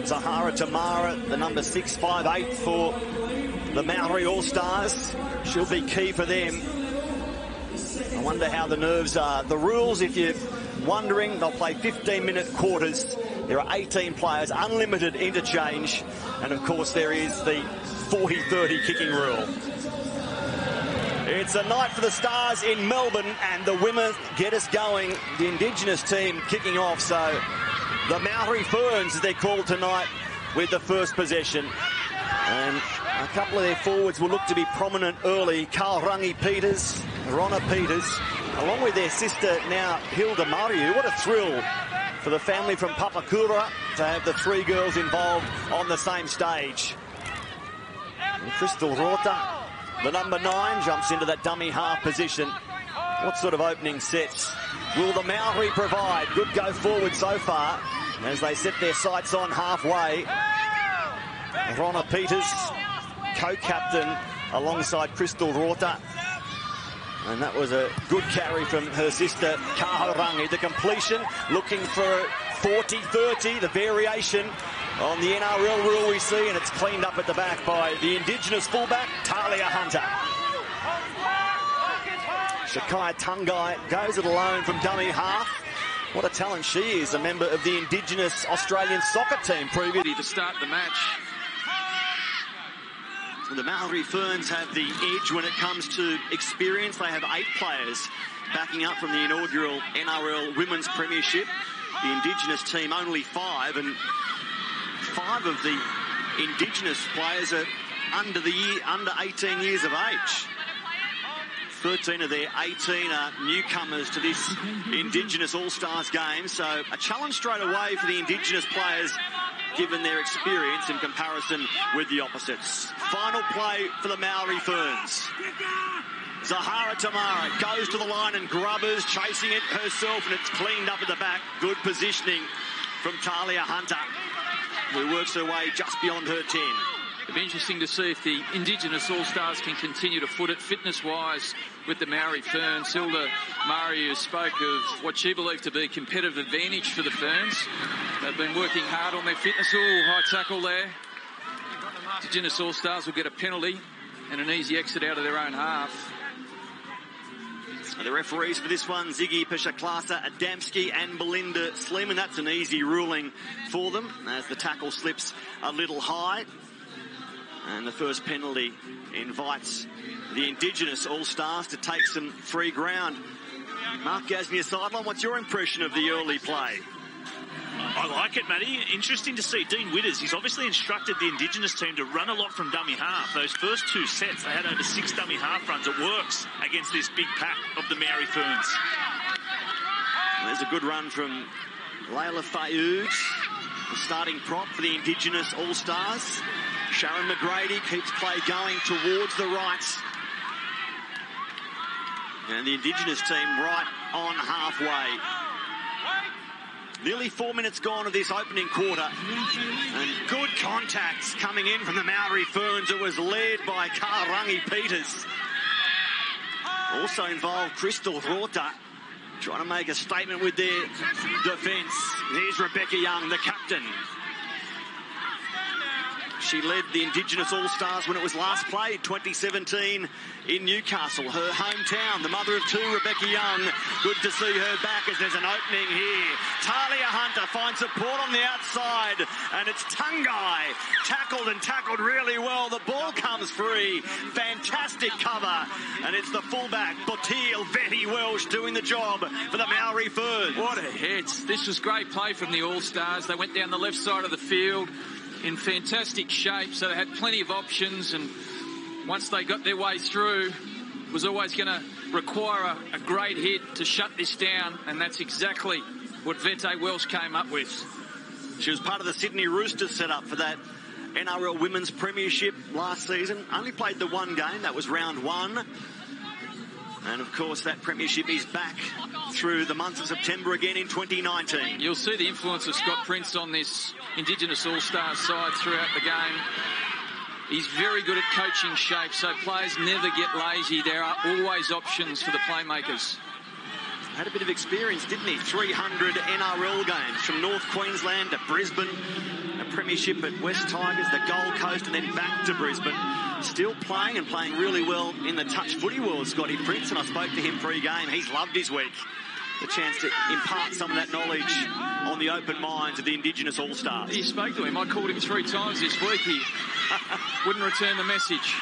Zahara Tamara, the number 658 for the Maori All-Stars. She'll be key for them. I wonder how the nerves are. The rules, if you're wondering, they'll play 15-minute quarters. There are 18 players, unlimited interchange. And, of course, there is the 40-30 kicking rule. It's a night for the Stars in Melbourne, and the women get us going. The Indigenous team kicking off, so the Maori Ferns, as they're called tonight, with the first possession. And a couple of their forwards will look to be prominent early. Kaorangi Peters, Ronna Peters, along with their sister now, Hilda Mariu. What a thrill for the family from Papakura to have the three girls involved on the same stage. And Crystal Rota, the number 9, jumps into that dummy half position. What sort of opening sets will the Maori provide? Good go forward so far as they set their sights on halfway. Ronna Peters, co-captain alongside Crystal Rota. And that was a good carry from her sister, Kahorangi. The completion, looking for 40-30, the variation on the NRL rule we see, and it's cleaned up at the back by the Indigenous fullback, Talia Hunter. Shakai Tungai goes it alone from dummy half. What a talent she is, a member of the Indigenous Australian soccer team previously to start the match. The Maori Ferns have the edge when it comes to experience. They have 8 players backing up from the inaugural NRL Women's Premiership. The Indigenous team only 5, and 5 of the Indigenous players are under 18 years of age. 13 of their 18 are newcomers to this Indigenous All-Stars game, so a challenge straight away for the Indigenous players given their experience in comparison with the opposites. Final play for the Maori Ferns. Zahara Tamara goes to the line and grubbers, chasing it herself, and it's cleaned up at the back. Good positioning from Talia Hunter, who works her way just beyond her 10. It'll be interesting to see if the Indigenous All-Stars can continue to foot it fitness-wise with the Maori Ferns. Hilda Mariu spoke of what she believed to be competitive advantage for the Ferns. They've been working hard on their fitness. Oh, high tackle there. Indigenous All-Stars will get a penalty and an easy exit out of their own half. The referees for this one, Ziggy Pishaklasa Adamski and Belinda Slim, and that's an easy ruling for them as the tackle slips a little high. And the first penalty invites the Indigenous All-Stars to take some free ground. Mark Gasnier sideline, what's your impression of the early play? I like it, Matty. Interesting to see Dean Witters. He's obviously instructed the Indigenous team to run a lot from dummy half. Those first 2 sets, they had over 6 dummy half runs. It works against this big pack of the Maori Ferns. There's a good run from Layla Fayoud, the starting prop for the Indigenous All-Stars. Sharon McGrady keeps play going towards the right. And the Indigenous team right on halfway. Nearly 4 minutes gone of this opening quarter. And good contacts coming in from the Maori Ferns. It was led by Kaorangi Peters. Also involved Crystal Rota, trying to make a statement with their defence. Here's Rebecca Young, the captain. She led the Indigenous All-Stars when it was last played, 2017 in Newcastle, her hometown. The mother of 2, Rebecca Young. Good to see her back as there's an opening here. Talia Hunter finds support on the outside, and it's Tungai. Tackled really well. The ball comes free. Fantastic cover. And it's the fullback, Botil Vetti Welsh, doing the job for the Maori Ferns. What a hit. This was great play from the All-Stars. They went down the left side of the field in fantastic shape, so they had plenty of options, and once they got their way through, it was always going to require a great hit to shut this down, and that's exactly what Vete Welsh came up with. She was part of the Sydney Roosters setup for that NRL Women's Premiership last season. Only played the 1 game, that was round 1. And of course that premiership is back through the month of September again in 2019. You'll see the influence of Scott Prince on this Indigenous All-Stars side throughout the game. He's very good at coaching shape, so players never get lazy. There are always options for the playmakers. Had a bit of experience, didn't he? 300 NRL games from North Queensland to Brisbane, premiership at West Tigers, the Gold Coast, and then back to Brisbane. Still playing and playing really well in the touch footy world, Scotty Prince, and I spoke to him pre-game. He's loved his week. The chance to impart some of that knowledge on the open minds of the Indigenous All-Stars. You spoke to him. I called him 3 times this week. He wouldn't return the message.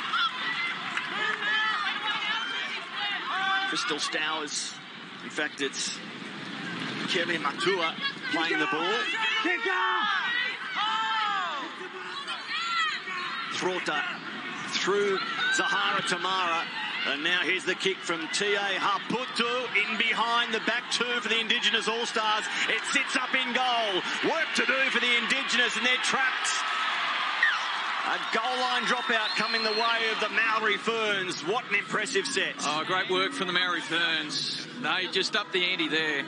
Crystal Stowers. In fact, it's Kevin Matua playing the ball. Throta through Zahara Tamara. And now here's the kick from T.A. Haputu in behind the back two for the Indigenous All-Stars. It sits up in goal. Work to do for the Indigenous, and they're trapped. A goal line dropout coming the way of the Maori Ferns. What an impressive set. Oh, great work from the Maori Ferns. They just upped the ante there.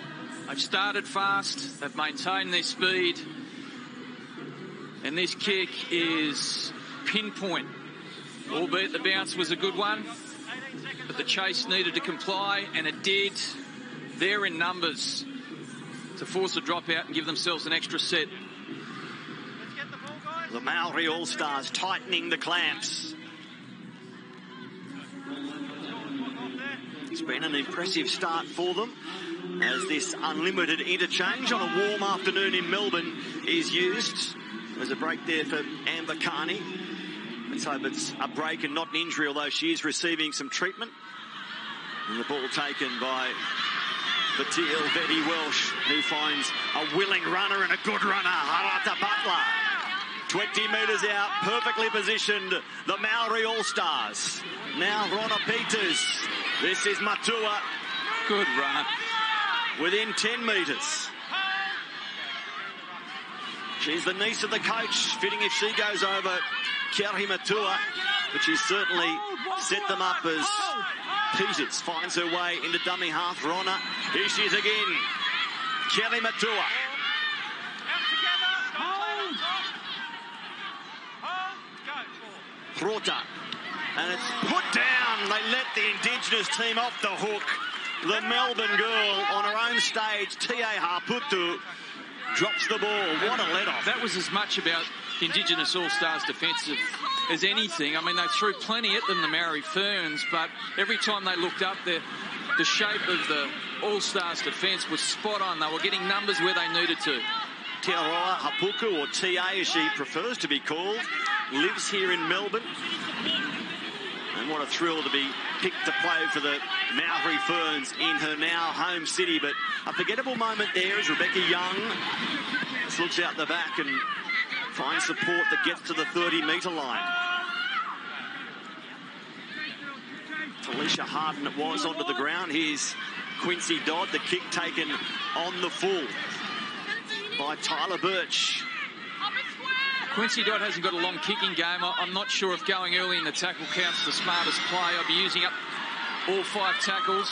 They've started fast. They've maintained their speed. And this kick is pinpoint. Albeit the bounce was a good one. But the chase needed to comply, and it did. They're in numbers to force a dropout and give themselves an extra set. The Maori All-Stars tightening the clamps. It's been an impressive start for them as this unlimited interchange on a warm afternoon in Melbourne is used. There's a break there for Amber Carney. Let's hope it's a break and not an injury, although she is receiving some treatment. And the ball taken by Batil Betty Welsh, who finds a willing runner and a good runner, Harata Butler. 20 metres out, perfectly positioned, the Maori All-Stars. Now Ronna Peters. This is Matua. Good run. Within 10 metres. She's the niece of the coach, fitting if she goes over Kiari Matua, but she's certainly set them up as Peters finds her way into dummy half. Ronna, here she is again. Kiari Matua. Rota. And it's put down. They let the Indigenous team off the hook. The Melbourne girl on her own stage, T.A. Haputu, drops the ball. What a let-off. That was as much about Indigenous All-Stars defensive as anything. I mean, they threw plenty at them, the Maori Ferns, but every time they looked up, the shape of the All-Stars defence was spot on. They were getting numbers where they needed to. Te Aroa Hapuku, or TA as she prefers to be called, lives here in Melbourne. And what a thrill to be picked to play for the Maori Ferns in her now home city. But a forgettable moment there as Rebecca Young just looks out the back and finds support that gets to the 30-metre line. Felicia Harden it was onto the ground. Here's Quincy Dodd, the kick taken on the full by Tyler Birch. Quincy Dodd hasn't got a long kicking game. I'm not sure if going early in the tackle counts the smartest play. I'll be using up all 5 tackles.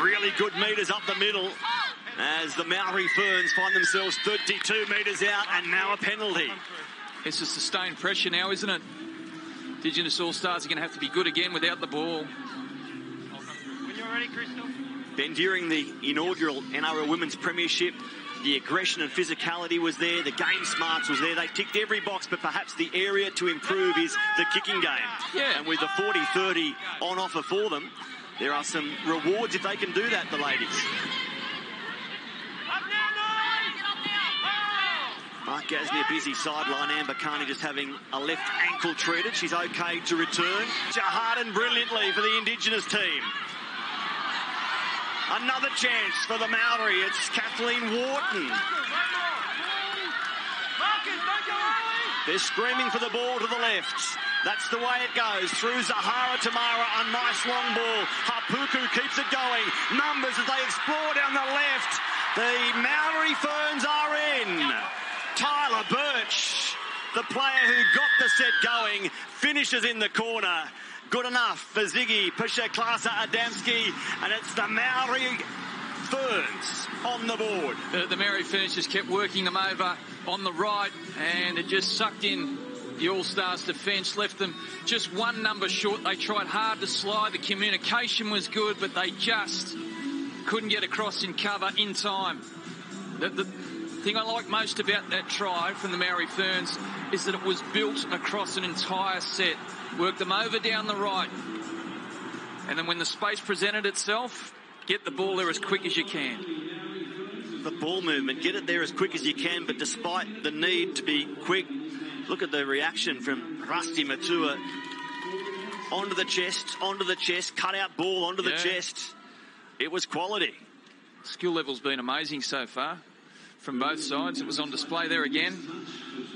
Really good metres up the middle as the Maori Ferns find themselves 32 metres out, and now a penalty. It's a sustained pressure now, isn't it? Indigenous All-Stars are going to have to be good again without the ball. When you're ready, Crystal. Ben, during the inaugural NRL Women's Premiership, the aggression and physicality was there, the game smarts was there. They ticked every box, but perhaps the area to improve is the kicking game. Yeah. And with the 40-30 on offer for them, there are some rewards if they can do that, the ladies. Mark Gasnier busy sideline. Amber Carney just having a left ankle treated. She's okay to return. Harden brilliantly for the Indigenous team. Another chance for the Maori. It's Kathleen Wharton. They're screaming for the ball to the left. That's the way it goes. Through Zahara Tamara, a nice long ball. Hapuku keeps it going. Numbers as they explore down the left. The Maori Ferns are in. Tyler Birch, the player who got the set going, finishes in the corner. Good enough for Ziggy Pishaklasa Adamski, and it's the Maori Ferns on the board. The Maori Ferns just kept working them over on the right, and it just sucked in the All-Stars defence, left them just one number short. They tried hard to slide. The communication was good, but they just couldn't get across in cover in time. thing I like most about that try from the Maori Ferns is that it was built across an entire set. Work them over down the right. And then when the space presented itself, get the ball there as quick as you can. The ball movement, get it there as quick as you can, but despite the need to be quick, look at the reaction from Rusty Matua. Onto the chest, cut out ball onto the chest. It was quality. Skill level's been amazing so far from both sides. It was on display there again.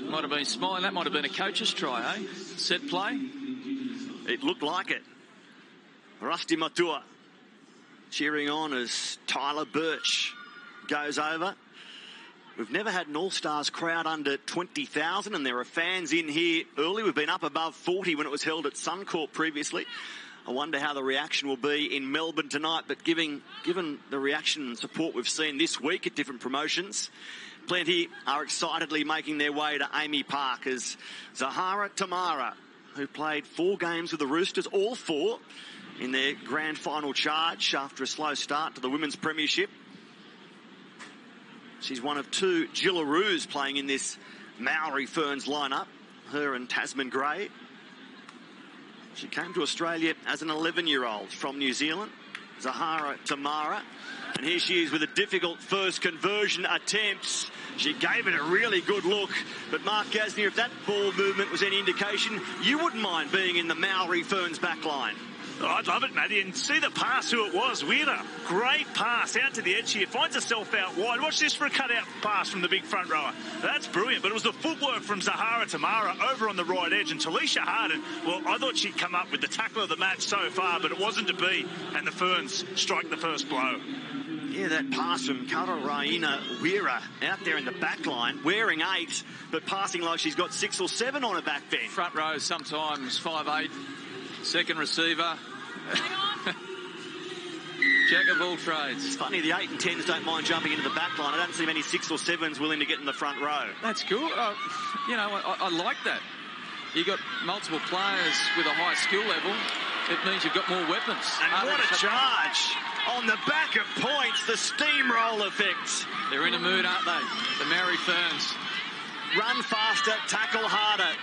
Might have been smiling. That might have been a coach's try, eh? Set play. It looked like it. Rusty Matua cheering on as Tyler Birch goes over. We've never had an All-Stars crowd under 20,000, and there are fans in here early. We've been up above 40 when it was held at Suncorp previously. I wonder how the reaction will be in Melbourne tonight, but given the reaction and support we've seen this week at different promotions, plenty are excitedly making their way to Amy Park as Zahara Tamara, who played 4 games with the Roosters, all 4 in their grand final charge after a slow start to the Women's Premiership. She's one of 2 Gillaroos playing in this Maori Ferns lineup, her and Tasman Gray. She came to Australia as an 11-year-old from New Zealand, Zahara Tamara. And here she is with a difficult first conversion attempt. She gave it a really good look. But Mark Gasnier, if that ball movement was any indication, you wouldn't mind being in the Maori Ferns back line. Oh, I'd love it, Matty. And see the pass, who it was. Weirder. Great pass out to the edge here. Finds herself out wide. Watch this for a cut-out pass from the big front rower. That's brilliant. But it was the footwork from Zahara Tamara over on the right edge. And Talisha Harden, well, I thought she'd come up with the tackle of the match so far, but it wasn't to be. And the Ferns strike the first blow. Yeah, that pass from Kararaina Wera out there in the back line, wearing 8, but passing like she's got 6 or 7 on her back bend. Front row sometimes 5'8", second receiver. Jack of all trades. It's funny, the 8 and 10s don't mind jumping into the back line. I don't see many 6 or 7s willing to get in the front row. That's cool. You know, I like that. You got multiple players with a high skill level. It means you've got more weapons. And what a charge on the back of points, the steamroll effect. They're in a mood, aren't they? The Maori Ferns. Run faster, tackle harder.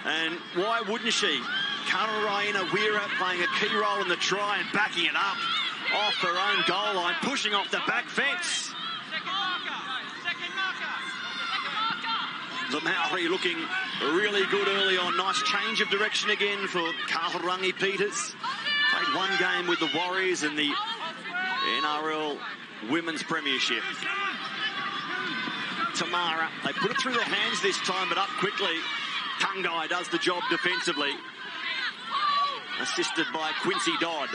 And why wouldn't she? Kararaina Wera playing a key role in the try and backing it up off her own goal line, pushing off the back fence. The Maori looking really good early on. Nice change of direction again for Kahurangi Peters. Played 1 game with the Warriors in the NRL Women's Premiership. Tamara, they put it through their hands this time, but up quickly. Tungai does the job defensively, assisted by Quincy Dodd.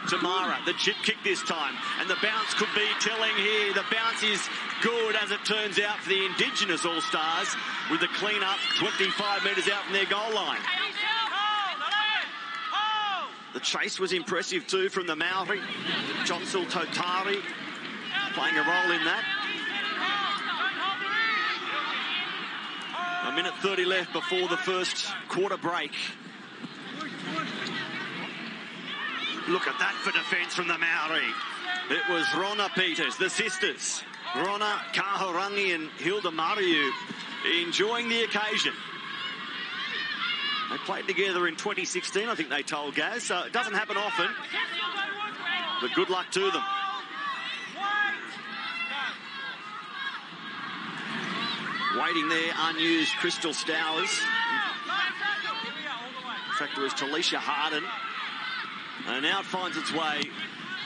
Tamara, the chip kick this time, and the bounce could be telling here. The bounce is good, as it turns out, for the Indigenous All-Stars, with the clean-up 25 metres out from their goal line. The chase was impressive too from the Maori. Jonsel Totari playing a role in that. A minute 30 left before the first quarter break. Look at that for defence from the Maori. It was Rona Peters, the sisters, Rona, Kahurangi and Hilda Mariu, enjoying the occasion. They played together in 2016, I think they told Gaz, so it doesn't happen often, but good luck to them. Waiting there, unused Crystal Stowers. In fact, it was Talisha Harden. And now it finds its way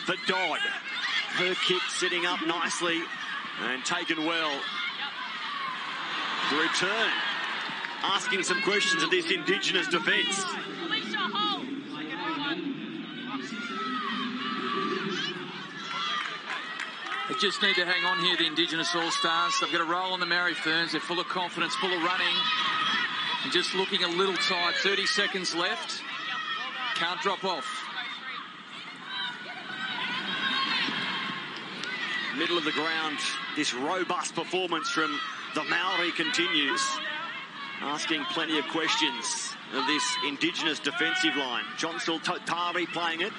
for Dodd. Her kick sitting up nicely and taken well. The return, asking some questions of this Indigenous defence. They just need to hang on here, the Indigenous All-Stars. They've got a roll on the Maori Ferns. They're full of confidence, full of running. And just looking a little tight. 30 seconds left. Can't drop off. Middle of the ground, this robust performance from the Maori continues. Asking plenty of questions of this Indigenous defensive line. Jonsel Totari playing it.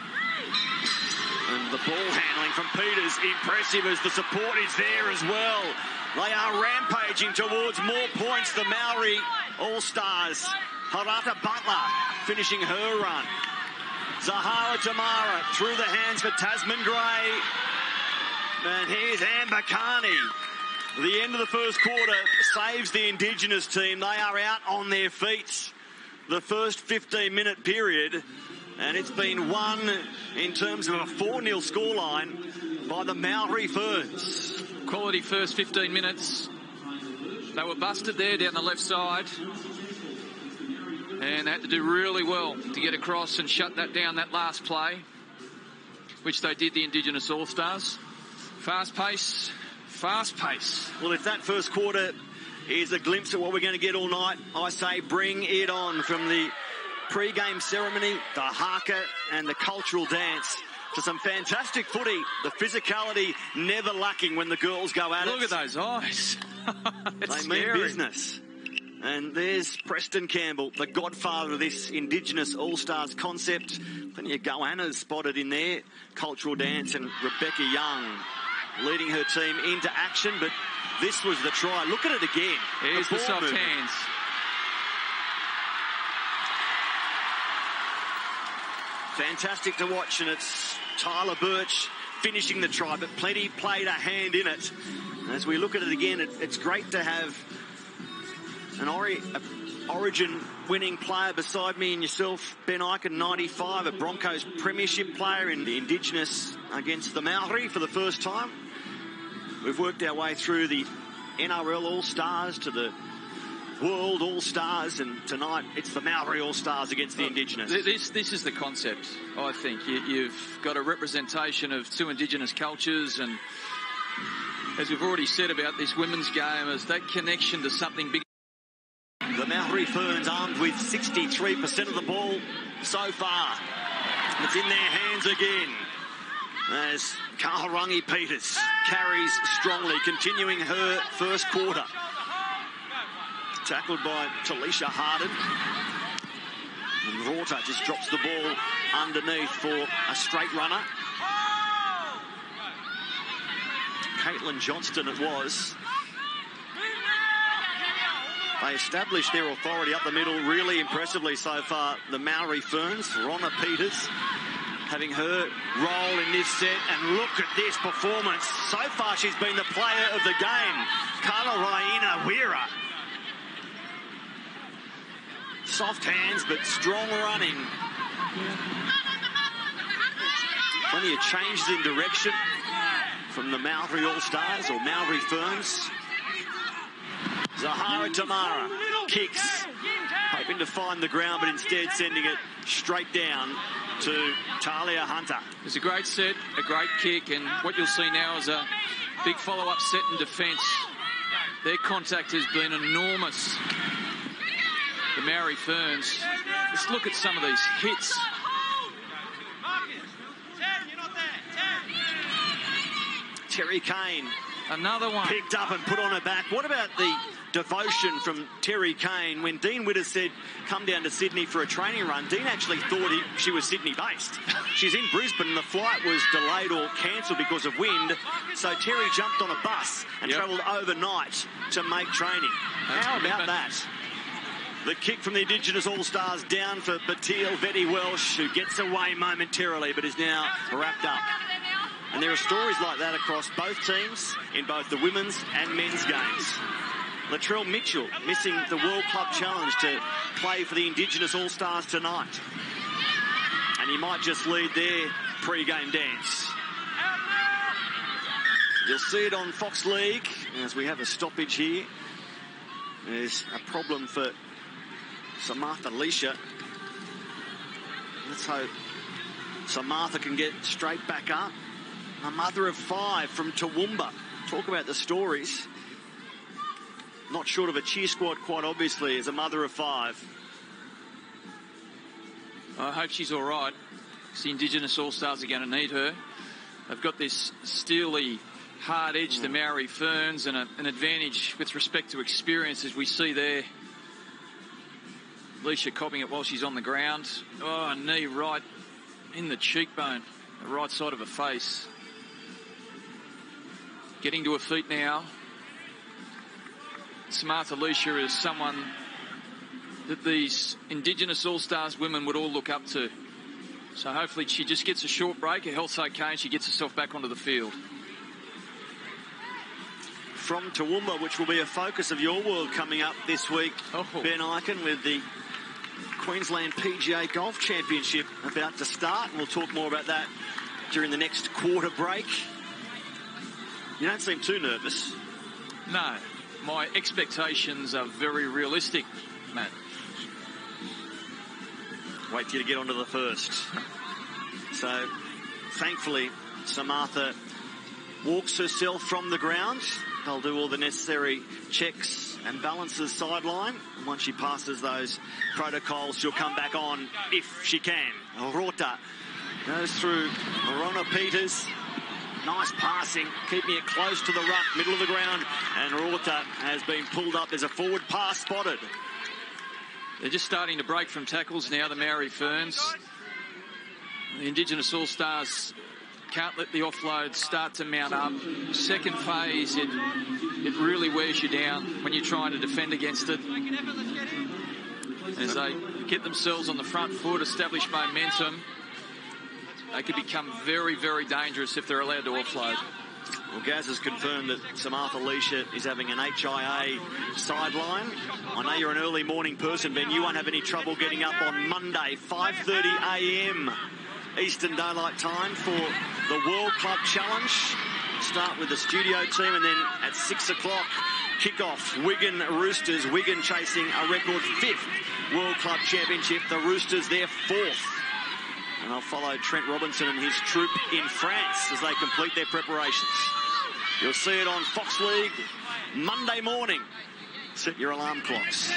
And The ball handling from Peters, impressive as the support is there as well. They are rampaging towards more points. The Maori All-Stars. Harata Butler finishing her run. Zahara Tamara through the hands for Tasman Gray. And here's Amber Carney. The end of the first quarter saves the Indigenous team. They are out on their feet. The first 15-minute period. And it's been won in terms of a 4-0 scoreline by the Maori Ferns. Quality first 15 minutes. They were busted there down the left side. And they had to do really well to get across and shut that down, that last play, which they did, the Indigenous All-Stars. Fast pace, fast pace. Well, if that first quarter is a glimpse of what we're going to get all night, I say bring it on. From the pre-game ceremony, the haka and the cultural dance, to some fantastic footy. The physicality never lacking when the girls go at it. Look at those eyes. They mean business. And there's Preston Campbell, the godfather of this Indigenous All-Stars concept. Plenty of goannas spotted in there. Cultural dance, and Rebecca Young leading her team into action. But this was the try. Look at it again. Here's the soft hands. Fantastic to watch, and it's Tyler Birch finishing the try, but plenty played a hand in it. As we look at it again, it's great to have an Origin winning player beside me and yourself, Ben Ikin, 95, a Broncos premiership player in the Indigenous against the Maori for the first time. We've worked our way through the NRL All-Stars to the World All-Stars, and tonight it's the Maori All-Stars against the Indigenous. This is the concept, I think. You've got a representation of two Indigenous cultures, and as we've already said about this women's game, is that connection to something big. The Maori Ferns armed with 63% of the ball so far. It's in their hands again as Kaharangi Peters carries strongly, continuing her first quarter. Tackled by Talisha Harden. And Rorta just drops the ball underneath for a straight runner. Caitlin Johnston it was. They established their authority up the middle really impressively so far, the Maori Ferns. Ronna Peters having her role in this set, and look at this performance. So far she's been the player of the game. Kalaraina Wira. Soft hands, but strong running. Plenty of changes in direction from the Maori All-Stars, or Maori Ferns. Zahara Tamara kicks, hoping to find the ground, but instead sending it straight down to Talia Hunter. It's a great set, a great kick, and what you'll see now is a big follow-up set in defence. Their contact has been enormous. The Maori Ferns. Let's look at some of these hits. Terry Kane. Another one. Picked up and put on her back. What about the devotion from Terry Kane when Dean Witter said, come down to Sydney for a training run? Dean actually thought she was Sydney-based. She's in Brisbane and the flight was delayed or cancelled because of wind. So Terry jumped on a bus and travelled overnight to make training. How about that? The kick from the Indigenous All-Stars down for Batil Vetty Welsh, who gets away momentarily but is now wrapped up. And there are stories like that across both teams in both the women's and men's games. Latrell Mitchell missing the World Club Challenge to play for the Indigenous All-Stars tonight. And he might just lead their pre-game dance. You'll see it on Fox League as we have a stoppage here. There's a problem for Samartha Leisha. Let's hope Samartha can get straight back up. A mother of 5 from Toowoomba. Talk about the stories. Not short of a cheer squad, quite obviously, as a mother of 5. I hope she's all right. The Indigenous All-Stars are going to need her. They've got this steely, hard edge, the Maori Ferns, and an advantage with respect to experience, as we see there. Leisha copping it while she's on the ground. Oh, a knee right in the cheekbone. the right side of her face. Getting to her feet now. Samantha Leisha is someone that these Indigenous All-Stars women would all look up to. So hopefully she just gets a short break, her health's okay, and she gets herself back onto the field. From Toowoomba, which will be a focus of your world coming up this week, Ben Eichen, with the Queensland PGA Golf Championship about to start. And we'll talk more about that during the next quarter break. You don't seem too nervous. No, my expectations are very realistic, Matt. Wait till you get onto the first. So, thankfully, Samantha walks herself from the ground. They'll do all the necessary checks and balances sideline. And once she passes those protocols, she'll come back on if she can. Rota goes through Rona Peters. Nice passing, keeping it close to the ruck, middle of the ground. And Rota has been pulled up. There's a forward pass spotted. They're just starting to break from tackles now, the Maori Ferns. The Indigenous All-Stars can't let the offload start to mount up. Second phase, it really wears you down when you're trying to defend against it. As they get themselves on the front foot, establish momentum, they could become very, very dangerous if they're allowed to offload. Well, Gaz has confirmed that Samantha Leisha is having an HIA sideline. I know you're an early morning person, Ben. You won't have any trouble getting up on Monday, 5:30 a.m. Eastern Daylight Time for the World Club Challenge. Start with the studio team, and then at 6 o'clock, kickoff. Wigan Roosters. Wigan chasing a record 5th World Club Championship. The Roosters, their 4th. And I'll follow Trent Robinson and his troop in France as they complete their preparations. You'll see it on Fox League Monday morning. Set your alarm clocks.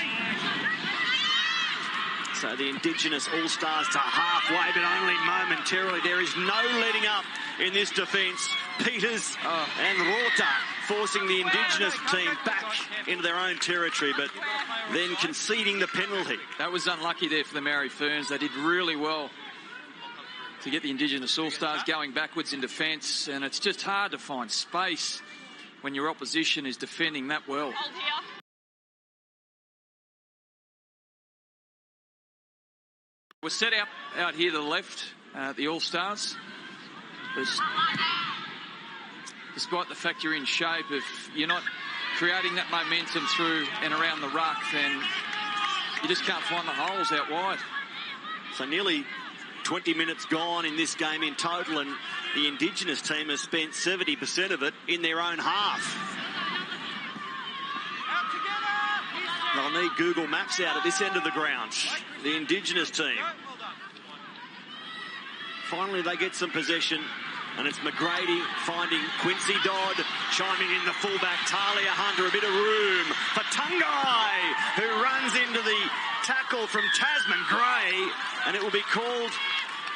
So the Indigenous All-Stars to halfway, but only momentarily. There is no letting up in this defence. Peters and Rota forcing the Indigenous team back into their own territory, but then conceding the penalty. That was unlucky there for the Maori Ferns. They did really well to get the Indigenous All-Stars going backwards in defence, and it's just hard to find space when your opposition is defending that well. We're set out here to the left, the All-Stars. Despite the fact you're in shape, if you're not creating that momentum through and around the ruck, then you just can't find the holes out wide. So nearly 20 minutes gone in this game in total, and the Indigenous team has spent 70% of it in their own half. They'll need Google Maps out at this end of the ground. The Indigenous team. Finally, they get some possession, and it's McGrady finding Quincy Dodd, chiming in the fullback, Talia Hunter, a bit of room for Tungai, who runs into the tackle from Tasman Gray, and it will be called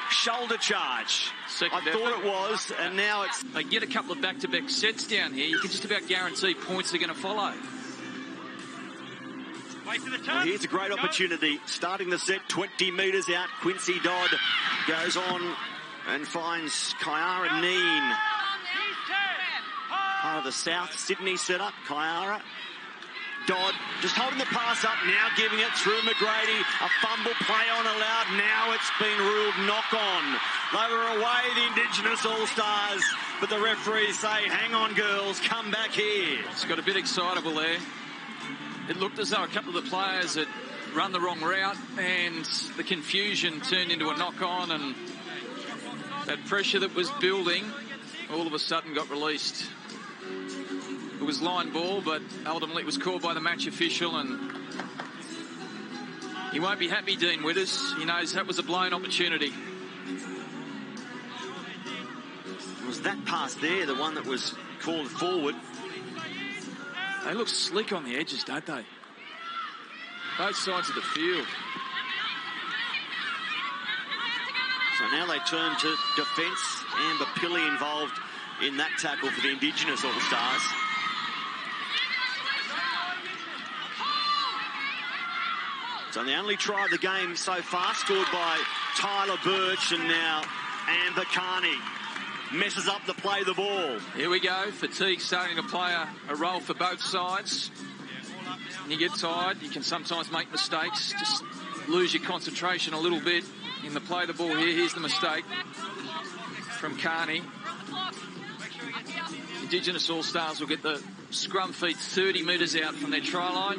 shoulder charge. I thought it was, and now it's... They get a couple of back-to-back sets down here. You can just about guarantee points are going to follow. Well, here's a great opportunity. Starting the set 20 metres out. Quincy Dodd goes on and finds Kyara Neen. Part of the South Sydney setup. Kyara. Dodd just holding the pass up, now giving it through McGrady. A fumble play on allowed. Now it's been ruled knock on. They were away, the Indigenous All-Stars, but the referees say, hang on girls, come back here. It's got a bit excitable there. It looked as though a couple of the players had run the wrong route, and the confusion turned into a knock-on, and that pressure that was building all of a sudden got released. It was line ball, but ultimately it was called by the match official, and he won't be happy, Dean Widders. He knows that was a blown opportunity. Was that pass there the one that was called forward? They look slick on the edges, don't they? Both sides of the field. So now they turn to defence. Amber Pilley involved in that tackle for the Indigenous All-Stars. So the only try of the game so far, scored by Tyler Birch, and now and Bakani messes up the play the ball. Here we go. Fatigue starting to play a role for both sides. When you get tired, you can sometimes make mistakes. Just lose your concentration a little bit in the play the ball here. Here's the mistake from Carney. Indigenous All-Stars will get the scrum feet 30 metres out from their try line.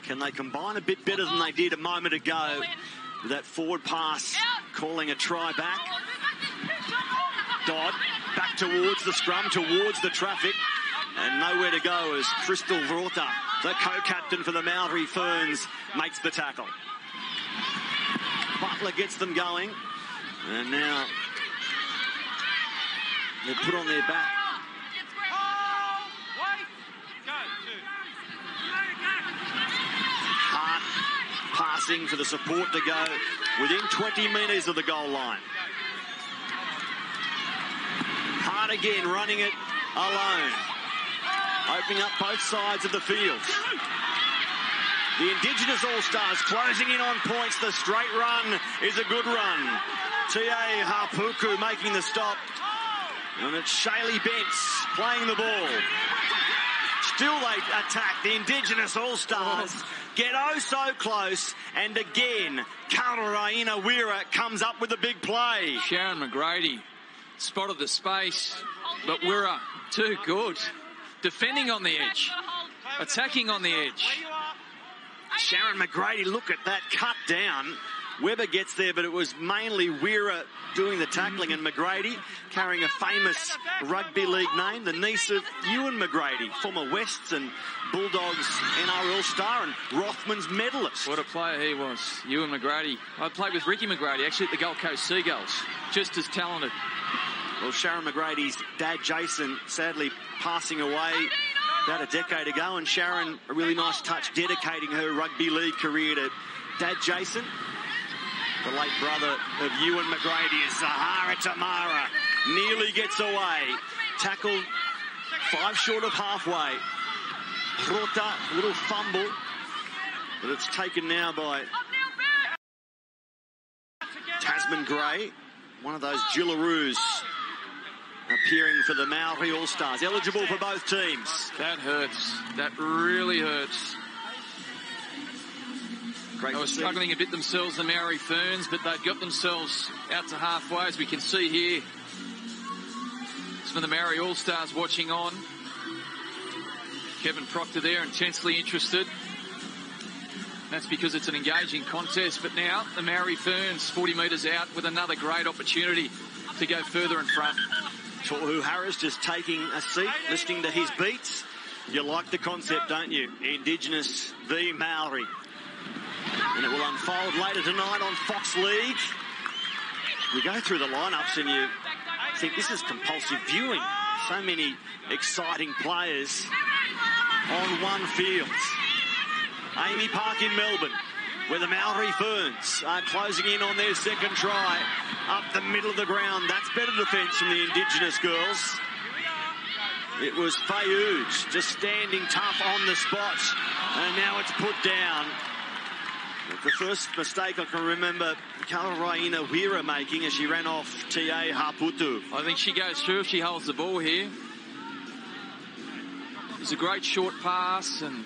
Can they combine a bit better than they did a moment ago with that forward pass calling a try back? Dodd back towards the scrum, towards the traffic, and nowhere to go as Crystal Vrota, the co-captain for the Maori Ferns, makes the tackle. Butler gets them going, and now they're put on their back. Hart passing for the support to go within 20 metres of the goal line. Hart again running it alone, opening up both sides of the field. The Indigenous All-Stars closing in on points. The straight run is a good run. T.A. Hapuku making the stop. And it's Shaylee Bentz playing the ball. Still they attack. The Indigenous All-Stars get oh so close. And again, Kauraina Wira comes up with a big play. Sharon McGrady spotted the space, but Wira too good. Defending on the edge. Attacking on the edge. Sharon McGrady, look at that cut down. Weber gets there, but it was mainly Wira doing the tackling, and McGrady carrying a famous rugby league name, the niece of Ewan McGrady, former Wests and Bulldogs NRL star and Rothman's medalist. What a player he was, Ewan McGrady. I played with Ricky McGrady, actually at the Gold Coast Seagulls. Just as talented. Well, Sharon McGrady's dad, Jason, sadly passing away about a decade ago, and Sharon, a really nice touch, dedicating her rugby league career to Dad Jason. The late brother of Ewan McGrady is Zahara Tamara. Nearly gets away. Tackled 5 short of halfway. Rota, little fumble. But it's taken now by Tasman Gray. One of those Jillaroos appearing for the Maori All-Stars. Eligible for both teams. That hurts. That really hurts. Great. They were struggling a bit themselves, the Maori Ferns, but they've got themselves out to halfway, as we can see here. It's for the Maori All-Stars watching on. Kevin Proctor there, intensely interested. That's because it's an engaging contest, but now the Maori Ferns 40 metres out with another great opportunity to go further in front. Tohu Harris just taking a seat, listening to his beats. You like the concept, don't you? Indigenous v Maori. And it will unfold later tonight on Fox League. You go through the lineups and you think this is compulsive viewing. So many exciting players on one field. Amy Park in Melbourne, where the Maori Ferns are closing in on their second try. Up the middle of the ground. That's better defence from the Indigenous girls. It was Fayouj just standing tough on the spot. And now it's put down. The first mistake I can remember Kauraina Wira making as she ran off T.A. Haputu. I think she goes through if she holds the ball here. It was a great short pass, and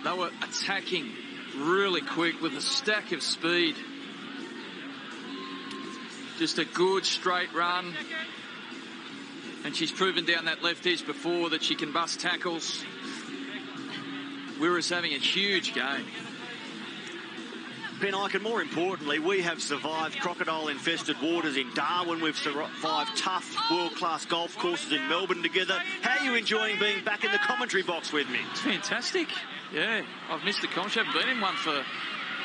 they were attacking really quick with a stack of speed. Just a good straight run. And she's proven down that left edge before that she can bust tackles. Wira's having a huge game. Ben Iken, more importantly, we have survived crocodile-infested waters in Darwin. We've survived tough, world-class golf courses in Melbourne together. How are you enjoying being back in the commentary box with me? It's fantastic. Yeah, I've missed the commentary. I haven't been in one for,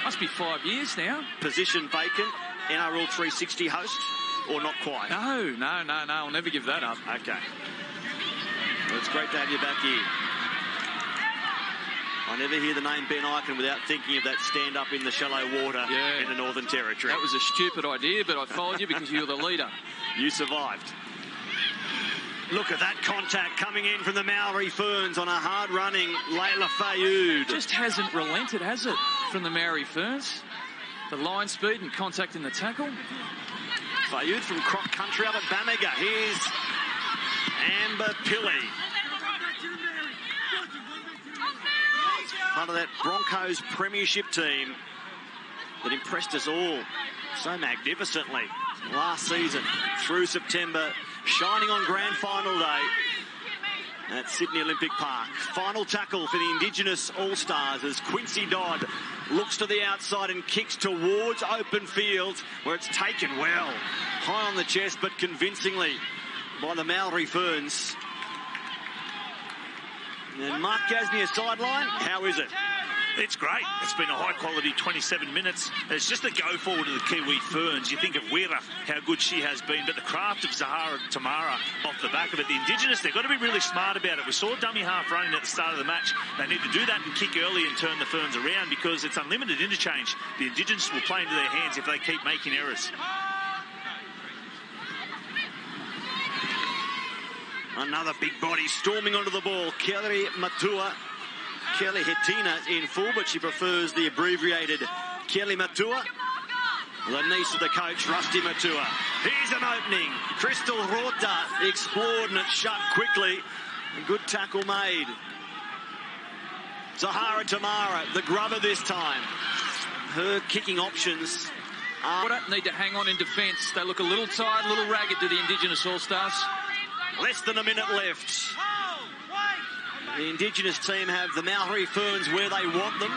must be 5 years now. Position vacant, NRL 360 host, or not quite? No. I'll never give that up. Okay. Well, it's great to have you back here. I never hear the name Ben Iken without thinking of that stand-up in the shallow water in the Northern Territory. That was a stupid idea, but I followed you because you were the leader. You survived. Look at that contact coming in from the Maori Ferns on a hard-running Layla Fayoud. Just hasn't relented, has it, from the Maori Ferns? The line speed and contact in the tackle. Fayoud from Croc Country up at Bamaga. Here's Amber Pilley. Part of that Broncos premiership team that impressed us all so magnificently last season through September, shining on grand final day at Sydney Olympic Park. Final tackle for the Indigenous All-Stars as Quincy Dodd looks to the outside and kicks towards open field where it's taken well. High on the chest but convincingly by the Maori Ferns. And Mark Gasnier sideline, how is it? It's great. It's been a high-quality 27 minutes. It's just a go-forward of the Kiwi Ferns. You think of Wera, how good she has been, but the craft of Zahara Tamara off the back of it. The Indigenous, they've got to be really smart about it. We saw dummy half running at the start of the match. They need to do that and kick early and turn the Ferns around because it's unlimited interchange. The Indigenous will play into their hands if they keep making errors. Another big body storming onto the ball. Kelly Matua. Kelly Hetina in full, but she prefers the abbreviated Kelly Matua. The niece of the coach, Rusty Matua. Here's an opening. Crystal Rota explored and it shut quickly. A good tackle made. Zahara Tamara, the grubber this time. Her kicking options are... Need to hang on in defence. They look a little tired, a little ragged to the Indigenous All-Stars. Less than a minute left. The Indigenous team have the Maori Ferns where they want them.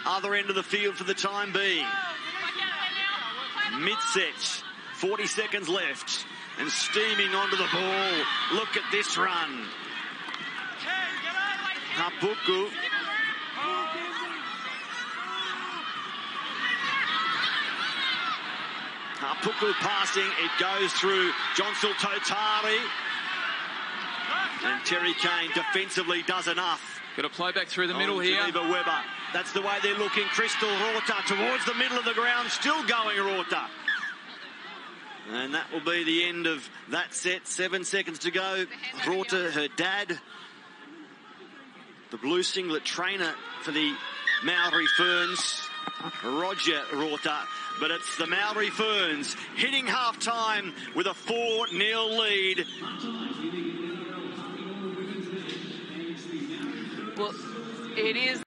Other end of the field for the time being. Mid-set, 40 seconds left. And steaming onto the ball. Look at this run. Hapuku. Hapuku passing. It goes through Johnsul Totari. And Terry Kane defensively does enough. Got to play back through the middle here. Geneva Weber. That's the way they're looking. Crystal Rota towards the middle of the ground. Still going Rota. And that will be the end of that set. 7 seconds to go. Rota, her dad, the blue singlet trainer for the Maori Ferns, Roger Rota. But it's the Maori Ferns hitting half-time with a 4-0 lead. Well, it is.